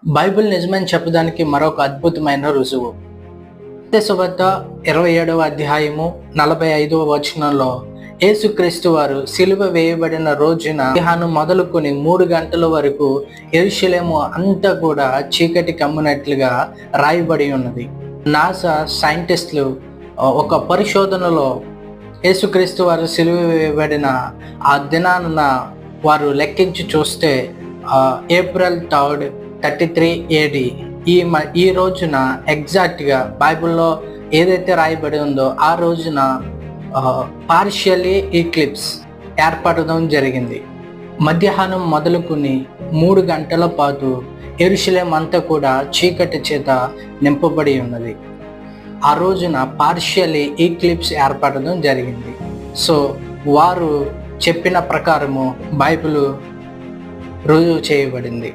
Bible నిజమని చెప్పడానికి మరొక అద్భుతమైన రుజువు. సువార్త 27వ అధ్యాయము 45వ వచనంలో యేసుక్రీస్తు వారు సిలువ వేయబడిన రోజున మధ్యాహ్నం మొదలుకొని 3 గంటల వరకు యెరూషలేము అంతా కూడా చీకటి కమ్మునట్లుగా రాయబడి ఉన్నది. నాసా సైంటిస్టులు ఒక పరిశోధనలో యేసుక్రీస్తు వారు సిలువ వేయబడిన ఆ దినాన వారు లెక్కించి చూస్తే ఏప్రిల్ 3, 33 AD ఈ రోజున ఎగ్జాక్ట్గా బైబిల్లో ఏదైతే రాయబడి ఉందో ఆ రోజున పార్షియల్లీ ఈక్లిప్స్ ఏర్పడడం జరిగింది. మధ్యాహ్నం మొదలుకొని 3 గంటల పాటు యెరూషలేం అంతా కూడా చీకటి చేత నింపబడి ఉన్నది. ఆ రోజున పార్షియల్లీ ఈక్లిప్స్ ఏర్పడడం జరిగింది. సో వారు చెప్పిన ప్రకారము బైబిల్ రుజువు చేయబడింది.